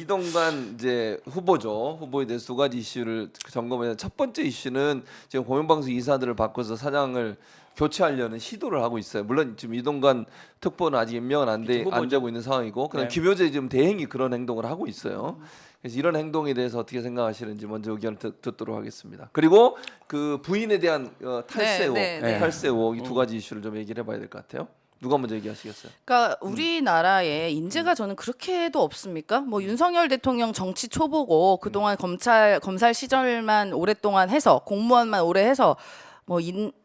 이동관 이제 후보죠. 후보에 대해서 두 가지 이슈를 점검해서 첫 번째 이슈는 지금 공영방송 이사들을 바꿔서 사장을 교체하려는 시도를 하고 있어요. 물론 지금 이동관 특보는 아직 임명은 안 되고 있는 상황이고, 그다음 네. 김효재 지금 대행이 그런 행동을 하고 있어요. 그래서 이런 행동에 대해서 어떻게 생각하시는지 먼저 의견을 듣도록 하겠습니다. 그리고 그 부인에 대한 탈세 의혹, 탈세 의혹 이 두 가지 이슈를 좀 얘기를 해봐야 될 것 같아요. 누가 먼저 얘기하시겠어요? 그러니까 우리나라에 인재가 저는 그렇게도 없습니까? 뭐 윤석열 대통령 정치 초보고 그동안 검살 시절만 오랫동안 해서 공무원만 오래 해서 뭐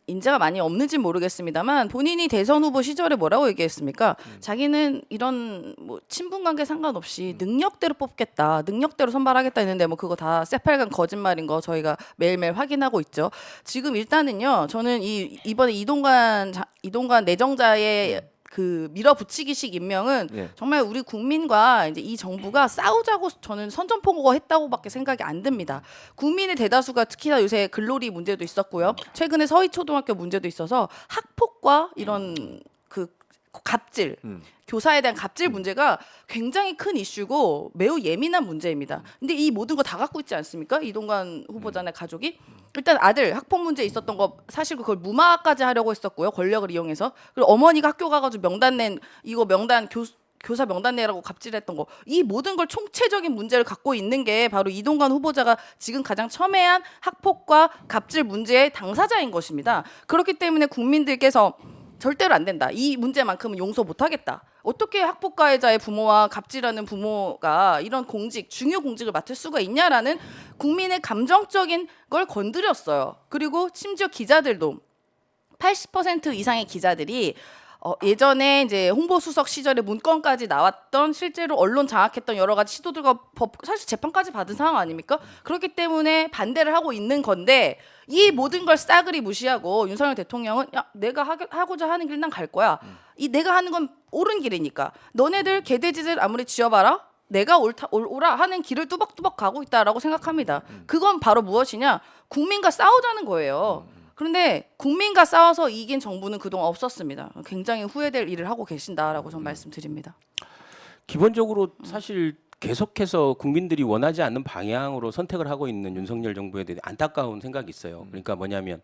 인재가 많이 없는지 모르겠습니다만 본인이 대선 후보 시절에 뭐라고 얘기했습니까? 자기는 이런 뭐 친분 관계 상관없이 능력대로 뽑겠다, 능력대로 선발하겠다 했는데 뭐 그거 다 새빨간 거짓말인 거 저희가 매일매일 확인하고 있죠. 지금 일단은요, 저는 이번에 이동관 내정자의 그 밀어붙이기식 임명은 정말 우리 국민과 이제 이 정부가 싸우자고 저는 선전포고했다고밖에 생각이 안 듭니다. 국민의 대다수가 특히나 요새 글로리 문제도 있었고요. 최근에 서희초등학교 문제도 있어서 학폭과 이런 그 갑질, 교사에 대한 갑질 문제가 굉장히 큰 이슈고 매우 예민한 문제입니다. 근데 이 모든 거 다 갖고 있지 않습니까? 이동관 후보자의 가족이. 일단 아들 학폭 문제 있었던 거 사실 그걸 무마까지 하려고 했었고요. 권력을 이용해서. 그리고 어머니가 학교 가가지고 교사 명단 내라고 갑질했던 거, 이 모든 걸 총체적인 문제를 갖고 있는 게 바로 이동관 후보자가 지금 가장 첨예한 학폭과 갑질 문제의 당사자인 것입니다. 그렇기 때문에 국민들께서 절대로 안 된다, 이 문제만큼은 용서 못하겠다, 어떻게 학폭 가해자의 부모와 갑질하는 부모가 이런 중요 공직을 맡을 수가 있냐라는 국민의 감정적인 걸 건드렸어요. 그리고 심지어 기자들도 80% 이상의 기자들이 예전에 이제 홍보수석 시절에 문건까지 나왔던, 실제로 언론 장악했던 여러 가지 시도들과 사실 재판까지 받은 상황 아닙니까? 그렇기 때문에 반대를 하고 있는 건데, 이 모든 걸 싸그리 무시하고 윤석열 대통령은 야, 내가 하고자 하는 길 난 갈 거야. 내가 하는 건 옳은 길이니까 너네들 개돼지들 아무리 지어봐라, 내가 오라 하는 길을 뚜벅뚜벅 가고 있다라고 생각합니다. 그건 바로 무엇이냐? 국민과 싸우자는 거예요. 그런데 국민과 싸워서 이긴 정부는 그동안 없었습니다. 굉장히 후회될 일을 하고 계신다라고 저는 말씀드립니다. 기본적으로 사실 계속해서 국민들이 원하지 않는 방향으로 선택을 하고 있는 윤석열 정부에 대해 안타까운 생각이 있어요. 그러니까 뭐냐면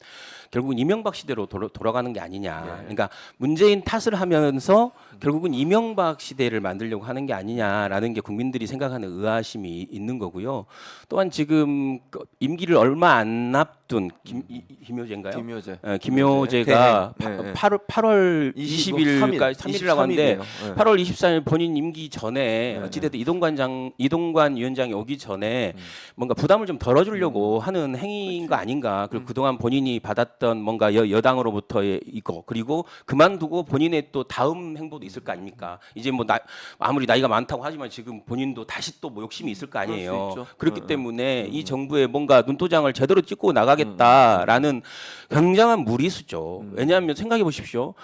결국은 이명박 시대로 돌아가는 게 아니냐. 그러니까 문재인 탓을 하면서 결국은 이명박 시대를 만들려고 하는 게 아니냐라는 게 국민들이 생각하는 의아심이 있는 거고요. 또한 지금 임기를 얼마 안 앞둔 김효재인가요? 김효재가 8월 20일까지 3일이라고 하는데 8월 24일 본인 임기 전에 어찌됐든 이동관 위원장이 오기 전에 뭔가 부담을 좀 덜어주려고 하는 행위인 거 아닌가. 그리고 그동안 본인이 받았던 뭔가 여당으로부터의 이거, 그리고 그만두고 본인의 또 다음 행보도 있을 거 아닙니까? 이제 뭐 아무리 나이가 많다고 하지만 지금 본인도 다시 또 뭐 욕심이 있을 거 아니에요. 그렇기 때문에 이 정부에 뭔가 눈도장을 제대로 찍고 나가겠다라는 굉장한 무리수죠. 왜냐하면 생각해 보십시오.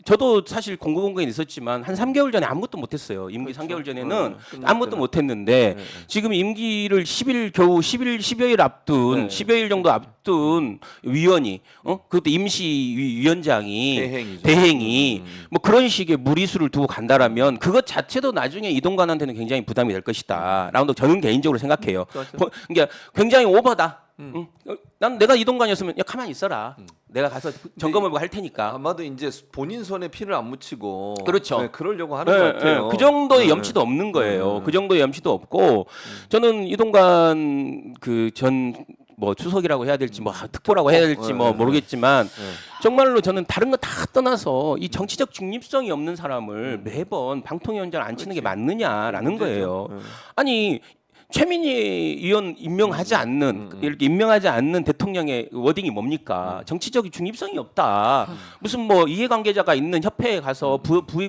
저도 사실 공고본거에 있었지만 한 3개월 전에 아무것도 못했어요. 임기 3개월 전에는 아무것도 못했는데 지금 임기를 10여일 앞둔 10여일 정도 앞둔 위원이 그것도 임시위원장이 대행이 뭐 그런 식의 무리수를 두고 간다라면 그것 자체도 나중에 이동관한테는 굉장히 부담이 될 것이다라고 저는 개인적으로 생각해요. 그러니까 굉장히 오버다. 난 내가 이동관이었으면 야 가만히 있어라. 내가 가서 점검을 할 테니까. 아마도 이제 본인 손에 피를 안 묻히고 그렇죠. 그러려고 하는 것 같아요. 그 정도의 염치도 없는 거예요. 그 정도의 염치도 없고 저는 이동관 그 전 뭐 추석이라고 해야 될지 뭐 특보라고 해야 될지 뭐 모르겠지만 정말로 저는 다른 거 다 떠나서 이 정치적 중립성이 없는 사람을 매번 방통위원장을 앉히는 게 맞느냐라는 거예요. 아니 최민희 의원 임명하지 않는 이렇게 임명하지 않는 대통령의 워딩이 뭡니까? 정치적 중립성이 없다. 무슨 뭐 이해관계자가 있는 협회에 가서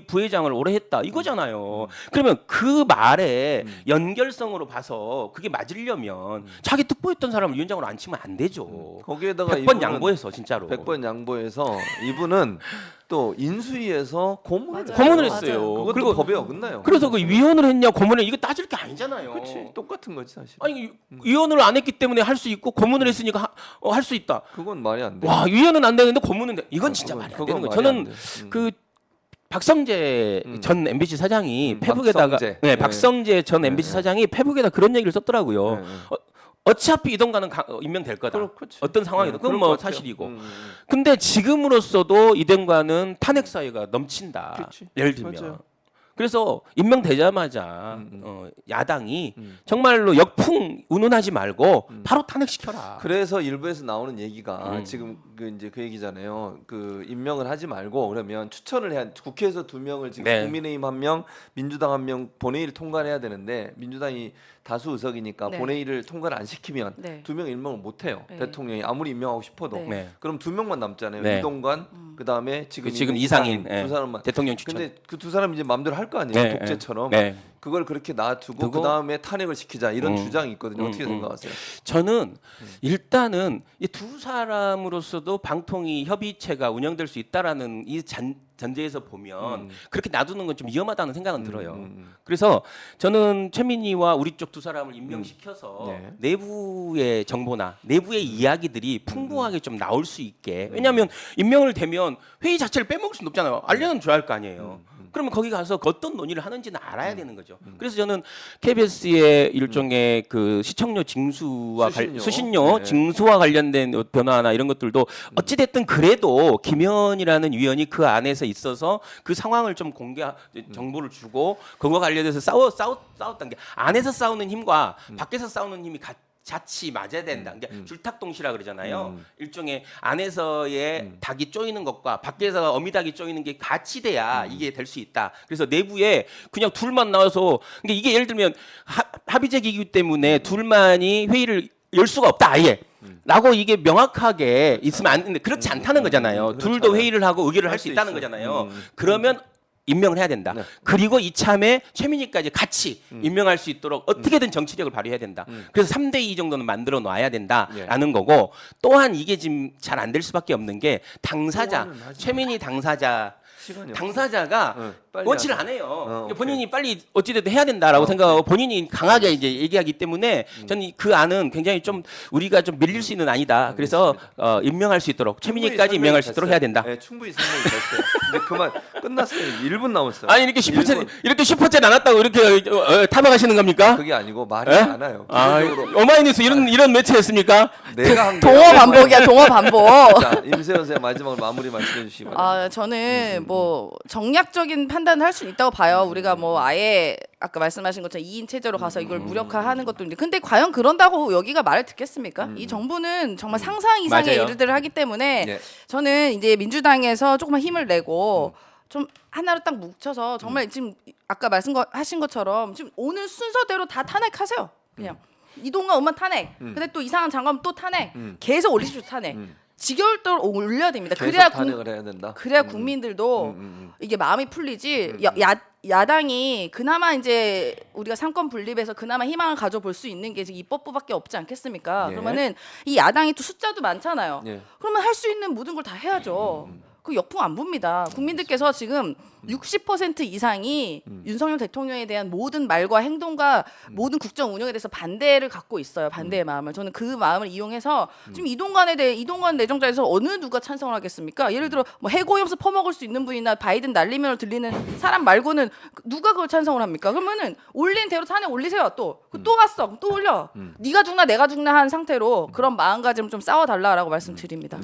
부회장을 오래 했다 이거잖아요. 그러면 그 말에 연결성으로 봐서 그게 맞으려면 자기 특보했던 사람을 위원장으로 앉히면 안 되죠. 거기에다가 100번 양보해서 진짜로. 100번 양보해서 이분은 또 인수위에서 고문을 했어요. 그것도 법에 어긋나요. 그래서 그 위원을 했냐 고문을 이거 따질 게 아니잖아요. 그렇지, 똑같은 거지 사실. 아니 위원을 안 했기 때문에 할 수 있고 고문을 했으니까 할 수 있다. 그건 말이 안 돼. 와 위원은 안 되는데 고문은 돼. 이건 진짜 말이 안 되는 거예요. 저는 그 박성재 전 MBC 사장이 페북에다가 박성재. 네, 네. 박성재 전 MBC 사장이 페북에다 그런 얘기를 썼더라고요. 네, 네. 어차피 이동관은 임명될 거다. 그렇지. 어떤 상황이든 그건 그럴 뭐 것 같아요. 사실이고. 근데 지금으로서도 이동관은 탄핵 사유가 넘친다. 그치. 예를 들면. 맞아요. 그래서 임명되자마자 야당이 정말로 역풍 운운하지 말고 바로 탄핵시켜라. 그래서 일부에서 나오는 얘기가 지금 이제 그 얘기잖아요. 그 임명을 하지 말고 그러면 추천을 해야 국회에서 2명을 지금 네. 국민의힘 1명, 민주당 1명 본회의를 통과해야 되는데 민주당이 다수 의석이니까 네. 본회의를 통과를 안 시키면 네. 2명 임명을 못 해요. 네. 대통령이 아무리 임명하고 싶어도. 네. 네. 그럼 2명만 남잖아요. 네. 이동관 그다음에 지금 지금 이상인 두 사람만. 대통령 추천. 근데 그 두 사람 이제 마음대로 할 거 아니에요. 네, 독재처럼. 네. 그걸 그렇게 놔두고 두고? 그다음에 탄핵을 시키자 이런 주장이 있거든요. 어떻게 생각하세요? 저는 일단은 이 두 사람으로서도 방통위 협의체가 운영될 수 있다라는 이 전제에서 보면 그렇게 놔두는 건 좀 위험하다는 생각은 들어요. 그래서 저는 최민희와 우리 쪽 두 사람을 임명시켜서 네. 내부의 정보나 내부의 이야기들이 풍부하게 좀 나올 수 있게. 왜냐하면 임명을 되면 회의 자체를 빼먹을 수는 없잖아요. 알려는 줘야 할 거 아니에요. 그러면 거기 가서 어떤 논의를 하는지는 알아야 되는 거죠. 그래서 저는 KBS의 일종의 그 시청료 징수와 수신료 네. 징수와 관련된 변화나 이런 것들도 어찌 됐든 그래도 김현이라는 위원이 그 안에서 있어서 그 상황을 좀 정보를 주고 그거와 관련해서 싸웠던 게 안에서 싸우는 힘과 밖에서 싸우는 힘이 자치 맞아야 된다. 그러니까 줄탁동시라 그러잖아요. 일종의 안에서의 닭이 쪼이는 것과 밖에서 어미닭이 쪼이는 게 같이 돼야 이게 될 수 있다. 그래서 내부에 그냥 둘만 나와서 그러니까 이게 예를 들면 합의제기이기 때문에 둘만이 회의를 열 수가 없다. 아예. 라고 이게 명확하게 있으면 안 되는데 그렇지 않다는 거잖아요. 둘도 그렇잖아요. 회의를 하고 의결을 할 수 수 있다는 있어요. 거잖아요. 그러면 임명을 해야 된다. 그리고 이참에 최민희까지 같이 임명할 수 있도록 어떻게든 정치력을 발휘해야 된다. 그래서 3대2 정도는 만들어 놔야 된다라는 거고 또한 이게 지금 잘 안 될 수밖에 없는 게 당사자, 또한은 하지 최민희 시간이 없어. 당사자가 빨리 원치를 하자. 안 해요. 오케이. 본인이 빨리 어찌됐든 해야 된다라고 생각하고 본인이 강하게 이제 얘기하기 때문에 저는 그 안은 굉장히 좀 우리가 좀 밀릴 수 있는 안이다. 그래서 임명할 수 있도록 최민희까지 임명할 수 있도록 해야 된다. 네, 충분히 설명이 됐어요. 근데 그만 끝났어요. 1분 남았어요. 아니 이렇게 슈퍼챗 1분. 이렇게 슈퍼챗 나눴다고 이렇게 탐험하시는 겁니까? 그게 아니고 말이 에? 많아요. 아, 기본적으로 어마이뉴스 이런 매체였습니까? 내가 한 동어 거예요. 반복이야, 동어 반복. 자, 임세현 선생 마지막으로 마무리 말씀해 주시기 바랍니다. 아, 저는 뭐 정략적인 판단을 할 수 있다고 봐요. 우리가 뭐 아예 아까 말씀하신 것처럼 2인 체제로 가서 이걸 무력화하는 것도 있는데 근데 과연 그런다고 여기가 말을 듣겠습니까? 이 정부는 정말 상상 이상의 맞아요. 일들을 하기 때문에 네. 저는 이제 민주당에서 조금만 힘을 내고 좀 하나로 딱 뭉쳐서 정말 지금 아까 말씀하신 것처럼 지금 오늘 순서대로 다 탄핵하세요. 그냥 이동관 엄마 탄핵. 근데 또 이상한 장관 또 탄핵. 계속 올리십시오 탄핵. 지겨울도록 올려야 됩니다. 계속 그래야 탄핵을 해야 된다. 그래야 국민들도 이게 마음이 풀리지. 야당이 그나마 이제 우리가 상권 분립에서 그나마 희망을 가져볼 수 있는 게 지금 입법부밖에 없지 않겠습니까? 예. 그러면은 이 야당이 또 숫자도 많잖아요. 예. 그러면 할 수 있는 모든 걸 다 해야죠. 그 역풍 안 붑니다. 국민들께서 지금 60% 이상이 윤석열 대통령에 대한 모든 말과 행동과 모든 국정 운영에 대해서 반대를 갖고 있어요. 반대의 마음을. 저는 그 마음을 이용해서 지금 이동관 내정자에서 어느 누가 찬성을 하겠습니까? 예를 들어 뭐 해고염수 퍼먹을 수 있는 분이나 바이든 날리면 들리는 사람 말고는 누가 그걸 찬성을 합니까? 그러면은 올린 대로 탄핵 올리세요. 또 왔어. 또 올려. 네가 죽나 내가 죽나 한 상태로 그런 마음가짐 좀 싸워달라라고 말씀드립니다. 예.